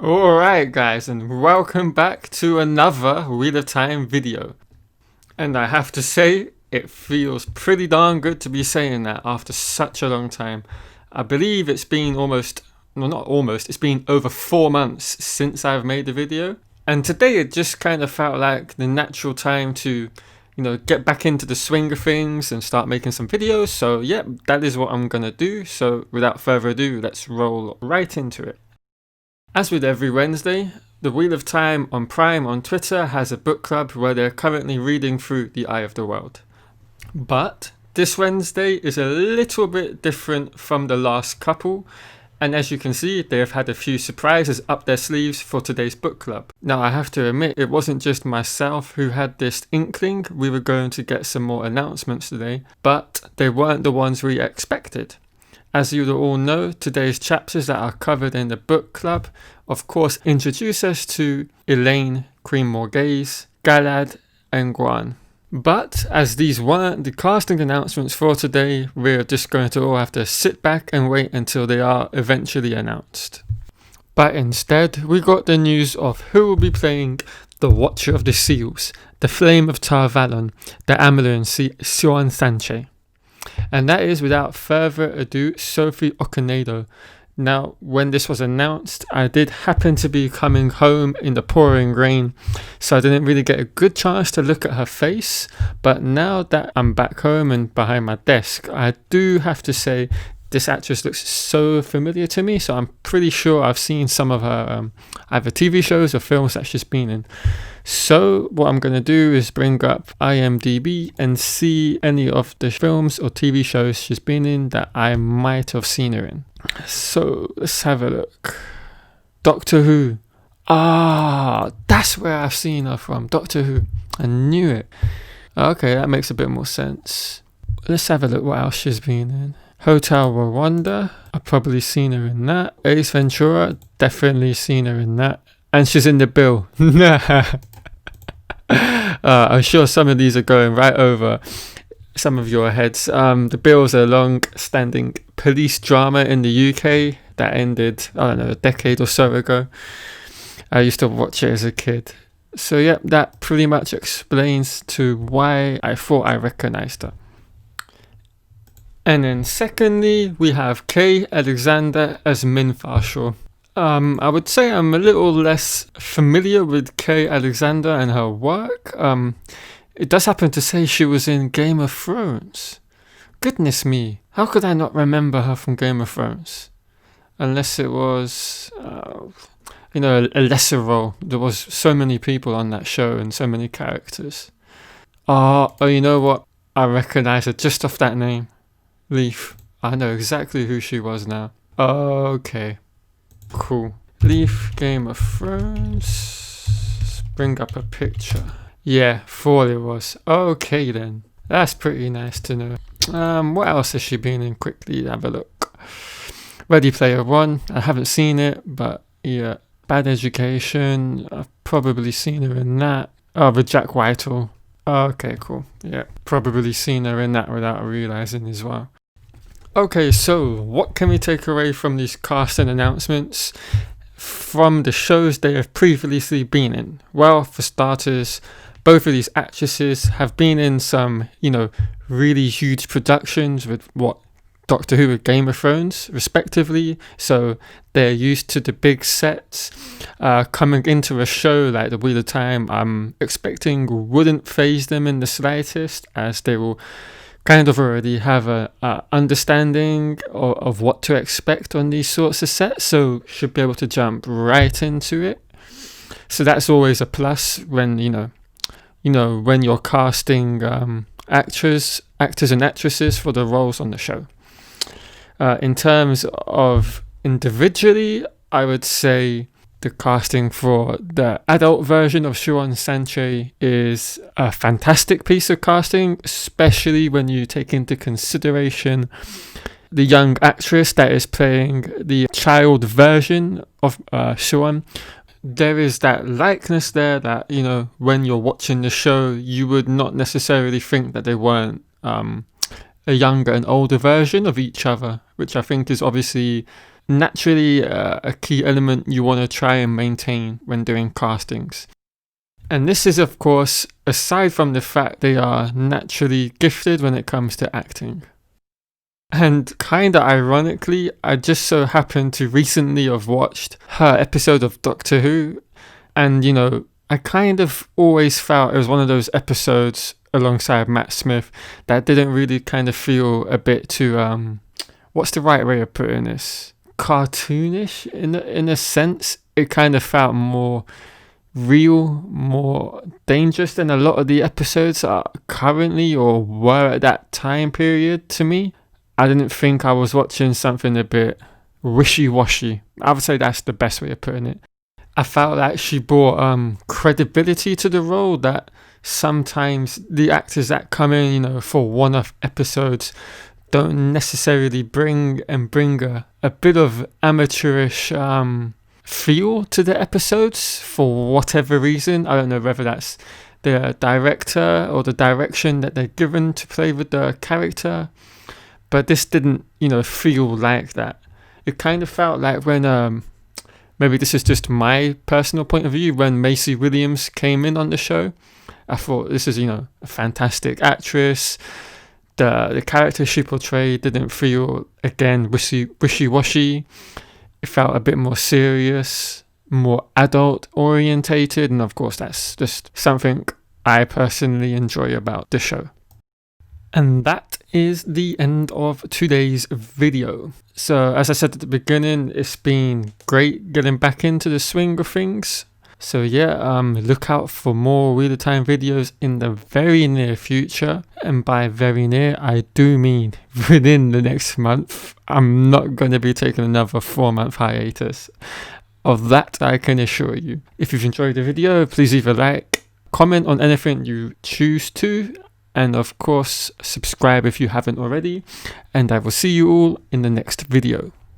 Alright guys, and welcome back to another Wheel of Time video. And I have to say, it feels pretty darn good to be saying that after such a long time. I believe it's been it's been over 4 months since I've made the video. And today it just kind of felt like the natural time to, get back into the swing of things and start making some videos. So yeah, that is what I'm gonna do. So without further ado, let's roll right into it. As with every Wednesday, the Wheel of Time on Prime on Twitter has a book club where they're currently reading through The Eye of the World. But this Wednesday is a little bit different from the last couple, and as you can see, they have had a few surprises up their sleeves for today's book club. Now, I have to admit, it wasn't just myself who had this inkling we were going to get some more announcements today, but they weren't the ones we expected. As you all know, today's chapters that are covered in the book club, of course, introduce us to Elaine, Queen Morghese, Galad, and Guan. But as these weren't the casting announcements for today, we're just going to all have to sit back and wait until they are eventually announced. But instead, we got the news of who will be playing the Watcher of the Seals, the Flame of Tar Valon, the Min Siuan Sanche. And that is, without further ado, Sophie Okonedo. Now, when this was announced, I did happen to be coming home in the pouring rain, so I didn't really get a good chance to look at her face. But now that I'm back home and behind my desk, I do have to say this actress looks so familiar to me, so I'm pretty sure I've seen some of her either TV shows or films that she's been in. So what I'm going to do is bring up IMDb and see any of the films or TV shows she's been in that I might have seen her in. So let's have a look. Doctor Who. That's where I've seen her from. Doctor Who. I knew it. Okay, that makes a bit more sense. Let's have a look what else she's been in. Hotel Rwanda. I've probably seen her in that. Ace Ventura. Definitely seen her in that. And she's in The Bill. I'm sure some of these are going right over some of your heads. The Bill is a long-standing police drama in the UK that ended, a decade or so ago. I used to watch it as a kid. So yeah, that pretty much explains to why I thought I recognized her. And then secondly, we have Kay Alexander as Min Farshaw. I would say I'm a little less familiar with Kay Alexander and her work. It does happen to say she was in Game of Thrones. Goodness me, how could I not remember her from Game of Thrones? Unless it was, a lesser role. There was so many people on that show and so many characters. You know what? I recognize her just off that name. Leaf. I know exactly who she was now. Okay. Cool. Leaf, Game of Thrones. Bring up a picture. Yeah, 4 it was. Okay then. That's pretty nice to know. What else has she been in? Quickly have a look. Ready Player One. I haven't seen it, but yeah. Bad Education. I've probably seen her in that. With Jack Whitehall. Okay, cool. Yeah, probably seen her in that without realizing as well. Okay, so what can we take away from these casting announcements from the shows they have previously been in? Well, for starters, both of these actresses have been in some, really huge productions with Doctor Who and Game of Thrones, respectively. So they're used to the big sets. Coming into a show like The Wheel of Time, I'm expecting wouldn't faze them in the slightest, as they will kind of already have a understanding of what to expect on these sorts of sets, so should be able to jump right into it. So that's always a plus when when you're casting actors and actresses for the roles on the show. In terms of individually, I would say the casting for the adult version of Siuan Sanche is a fantastic piece of casting, especially when you take into consideration the young actress that is playing the child version of Siuan. There is that likeness there that, when you're watching the show, you would not necessarily think that they weren't a younger and older version of each other, which I think is obviously naturally a key element you want to try and maintain when doing castings. And this is, of course, aside from the fact they are naturally gifted when it comes to acting. And kinda ironically, I just so happened to recently have watched her episode of Doctor Who, and I kind of always felt it was one of those episodes alongside Matt Smith that didn't really kind of feel a bit too, what's the right way of putting this? Cartoonish in a sense. It kind of felt more real, more dangerous than a lot of the episodes are currently or were at that time period to me. I didn't think I was watching something a bit wishy-washy. I would say that's the best way of putting it. I felt like she brought credibility to the role that sometimes the actors that come in, for one-off episodes don't necessarily bring a bit of amateurish feel to the episodes for whatever reason. I don't know whether that's the director or the direction that they're given to play with the character, but this didn't feel like that. It kind of felt like when maybe this is just my personal point of view, when Maisie Williams came in on the show, I thought this is a fantastic actress. The character she portrayed didn't feel, again, wishy-washy. It felt a bit more serious, more adult orientated, and of course that's just something I personally enjoy about the show. And that is the end of today's video. So as I said at the beginning, it's been great getting back into the swing of things. So yeah, look out for more Wheel of Time videos in the very near future. And by very near, I do mean within the next month. I'm not going to be taking another 4-month hiatus. Of that, I can assure you. If you've enjoyed the video, please leave a like, comment on anything you choose to, and of course, subscribe if you haven't already. And I will see you all in the next video.